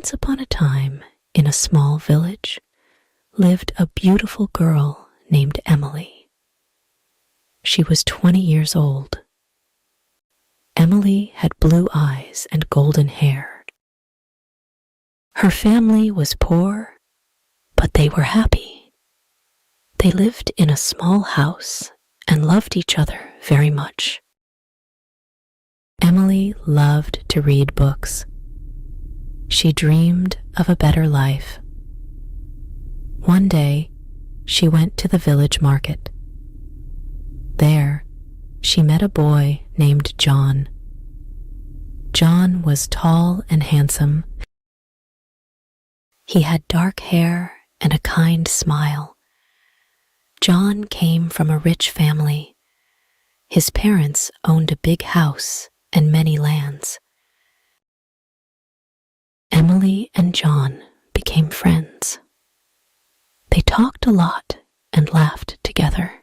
Once upon a time, in a small village, lived a beautiful girl named Emily. She was 20 years old. Emily had blue eyes and golden hair. Her family was poor, but they were happy. They lived in a small house and loved each other very much. Emily loved to read books. She dreamed of a better life. One day, she went to the village market. There, she met a boy named John. John was tall and handsome. He had dark hair and a kind smile. John came from a rich family. His parents owned a big house and many lands. Emily and John became friends. They talked a lot and laughed together.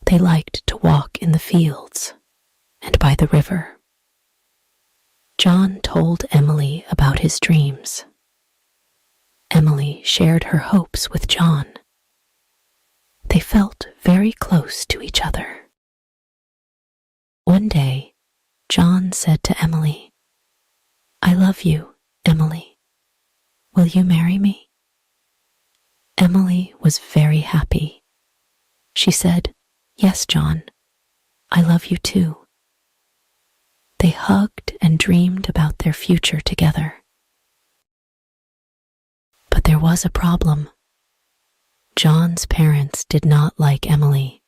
They liked to walk in the fields and by the river. John told Emily about his dreams. Emily shared her hopes with John. They felt very close to each other. One day, John said to Emily, "I love you, Emily. Will you marry me?" Emily was very happy. She said, "Yes, John, I love you too." They hugged and dreamed about their future together. But there was a problem. John's parents did not like Emily.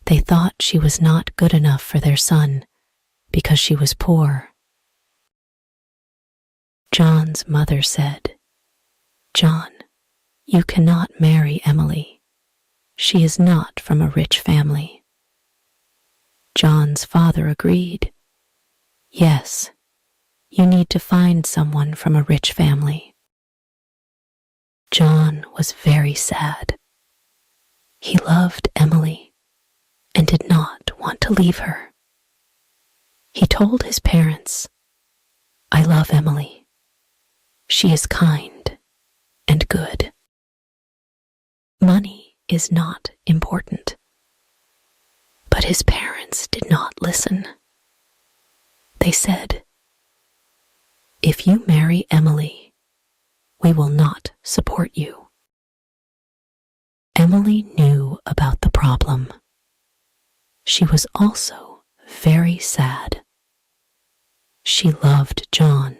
They thought she was not good enough for their son because she was poor. John's mother said, "John, you cannot marry Emily. She is not from a rich family." John's father agreed. "Yes, you need to find someone from a rich family." John was very sad. He loved Emily and did not want to leave her. He told his parents, "I love Emily. She is kind and good. Money is not important." But his parents did not listen. They said, "If you marry Emily, we will not support you." Emily knew about the problem. She was also very sad. She loved John,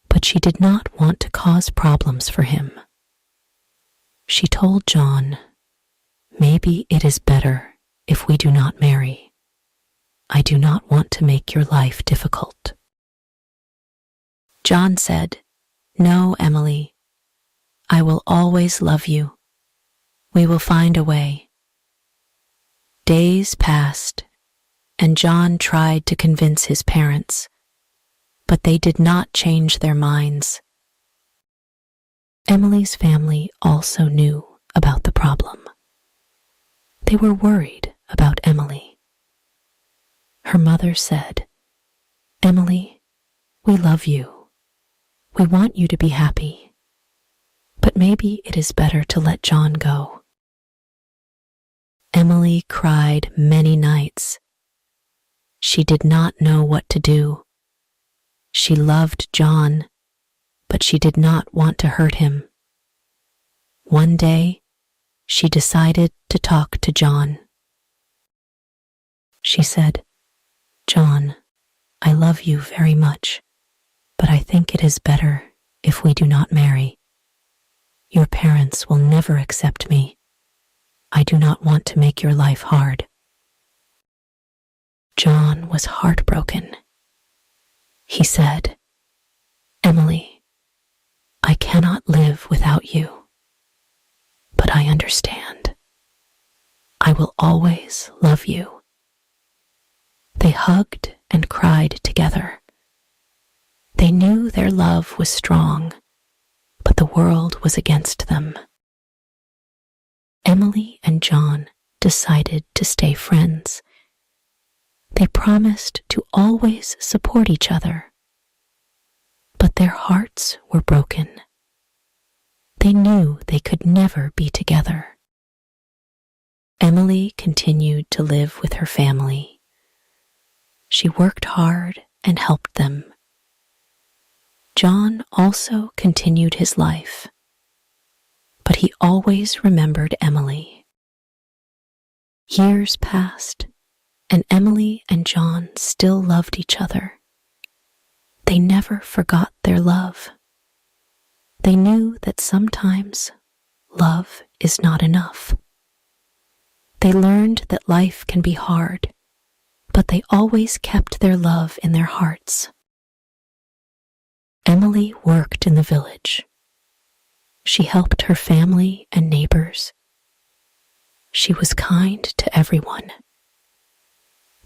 but she did not want to cause problems for him. She told John, "Maybe it is better if we do not marry. I do not want to make your life difficult." John said, "No, Emily. I will always love you. We will find a way." Days passed, and John tried to convince his parents, but they did not change their minds. Emily's family also knew about the problem. They were worried about Emily. Her mother said, "Emily, we love you. We want you to be happy. But maybe it is better to let John go." Emily cried many nights. She did not know what to do. She loved John, but she did not want to hurt him. One day, she decided to talk to John. She said, "John, I love you very much, but I think it is better if we do not marry. Your parents will never accept me. I do not want to make your life hard." John was heartbroken. He said, "Emily, I cannot live without you, but I understand. I will always love you." They hugged and cried together. They knew their love was strong, but the world was against them. Emily and John decided to stay friends. They promised to always support each other. But their hearts were broken. They knew they could never be together. Emily continued to live with her family. She worked hard and helped them. John also continued his life, but he always remembered Emily. Years passed, and Emily and John still loved each other. They never forgot their love. They knew that sometimes love is not enough. They learned that life can be hard, but they always kept their love in their hearts. Emily worked in the village. She helped her family and neighbors. She was kind to everyone.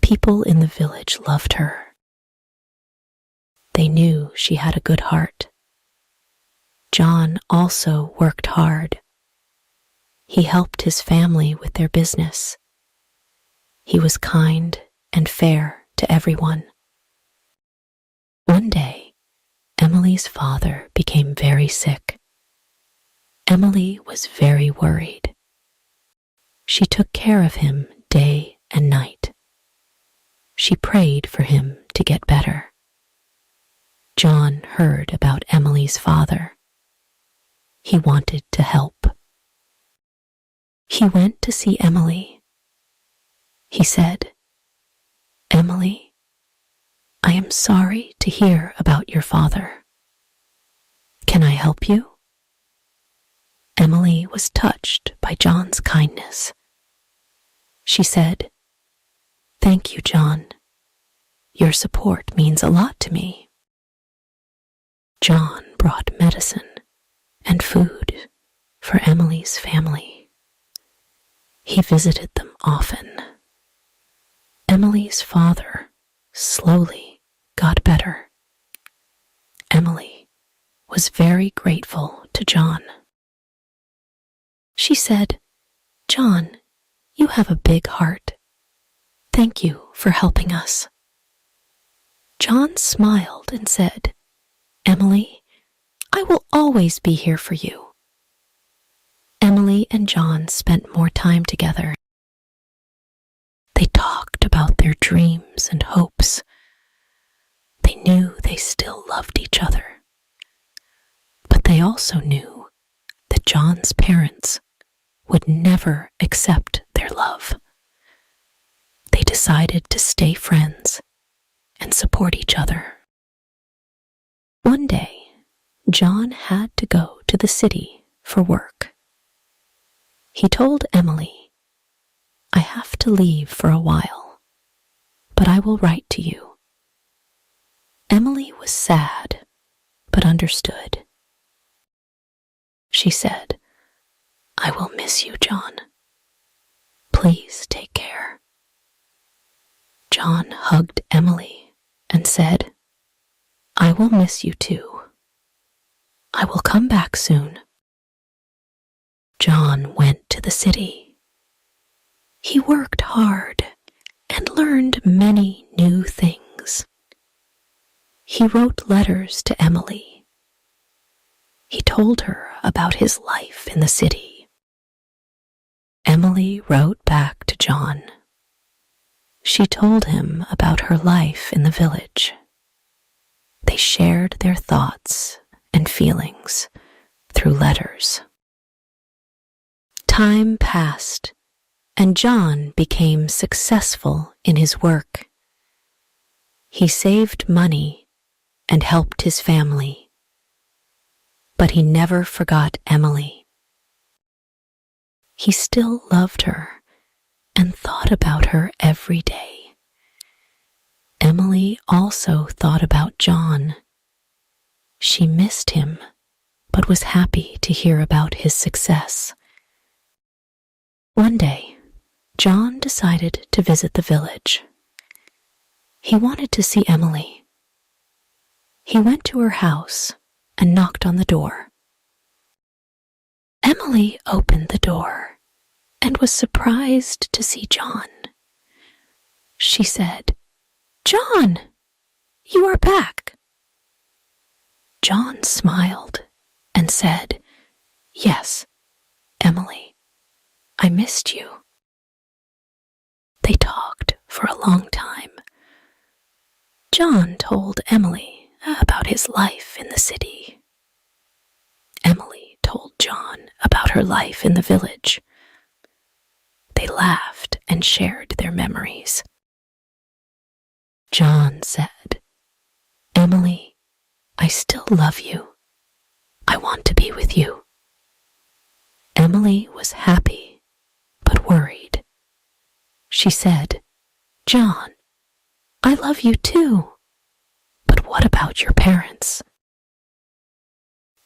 People in the village loved her. They knew she had a good heart. John also worked hard. He helped his family with their business. He was kind and fair to everyone. One day, Emily's father became very sick. Emily was very worried. She took care of him day and night. She prayed for him to get better. John heard about Emily's father. He wanted to help. He went to see Emily. He said, "Emily, I am sorry to hear about your father. Can I help you?" Emily was touched by John's kindness. She said, "Thank you, John. Your support means a lot to me." John brought medicine and food for Emily's family. He visited them often. Emily's father slowly got better. Emily was very grateful to John. She said, "John, you have a big heart. Thank you for helping us." John smiled and said, "Emily, I will always be here for you." Emily and John spent more time together. They talked about their dreams and hopes. They knew they still loved each other. But they also knew that John's parents would never accept their love. They decided to stay friends and support each other. One day, John had to go to the city for work. He told Emily, "I have to leave for a while, but I will write to you." Emily was sad, but understood. She said, "I will miss you, John. Please take care." John hugged Emily and said, "I will miss you too. I will come back soon." John went to the city. He worked hard and learned many new things. He wrote letters to Emily. He told her about his life in the city. Emily wrote back to John. She told him about her life in the village. They shared their thoughts and feelings through letters. Time passed, and John became successful in his work. He saved money and helped his family. But he never forgot Emily. He still loved her and thought about her every day. Emily also thought about John. She missed him, but was happy to hear about his success. One day, John decided to visit the village. He wanted to see Emily. He went to her house and knocked on the door. Emily opened the door and was surprised to see John. She said, "John, you are back." John smiled and said, "Yes, Emily, I missed you." They talked for a long time. John told Emily about his life in the city. Emily told John about her life in the village. They laughed and shared their memories. John said, "Emily, I still love you. I want to be with you." Emily was happy, but worried. She said, "John, I love you too. But what about your parents?"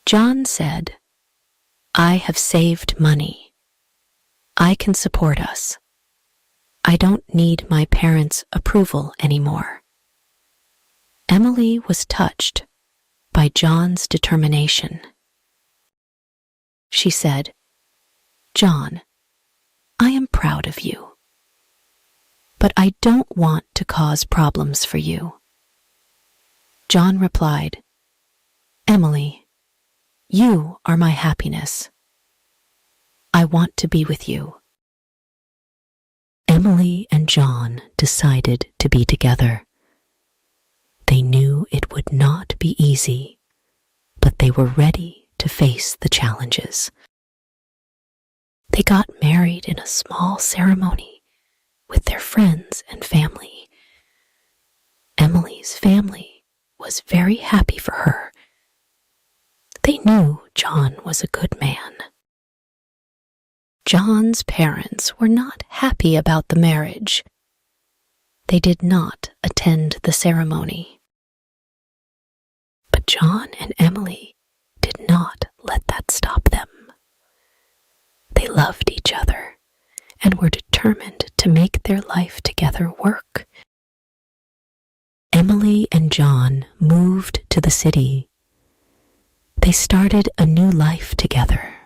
John said, "I have saved money. I can support us. I don't need my parents' approval anymore." Emily was touched by John's determination. She said, "John, I am proud of you. But I don't want to cause problems for you." John replied, "Emily, you are my happiness. I want to be with you." Emily and John decided to be together. They knew it would not be easy, but they were ready to face the challenges. They got married in a small ceremony with their friends and family. Emily's family was very happy for her. They knew John was a good man. John's parents were not happy about the marriage. They did not attend the ceremony. But John and Emily did not let that stop them. They loved each other and were determined to make their life together work. Emily and John moved to the city. They started a new life together.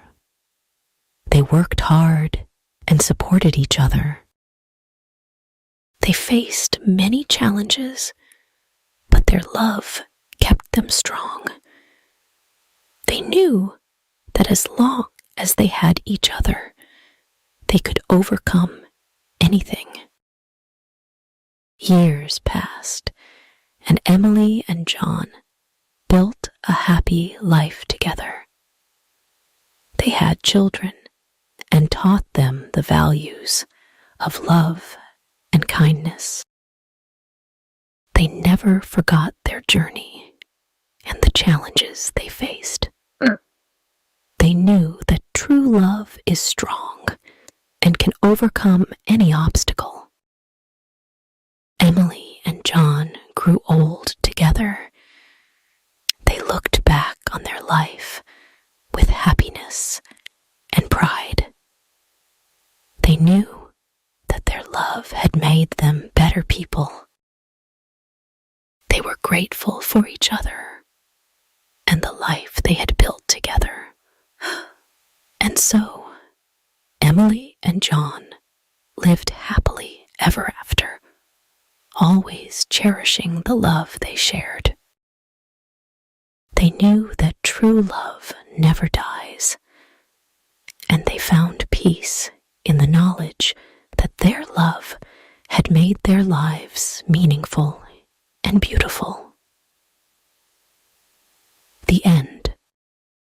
They worked hard and supported each other. They faced many challenges, but their love kept them strong. They knew that as long as they had each other, they could overcome anything. Years passed, and Emily and John built a happy life together. They had children and taught them the values of love and kindness. They never forgot their journey and the challenges they faced. They knew that true love is strong and can overcome any obstacle. Emily and John grew old together. They looked back on their life with happiness and pride. They knew that their love had made them better people. They were grateful for each other and the life they had built together. And so, Emily and John lived happily ever after, always cherishing the love they shared. They knew that true love never dies, and they found peace in the knowledge that their love had made their lives meaningful and beautiful.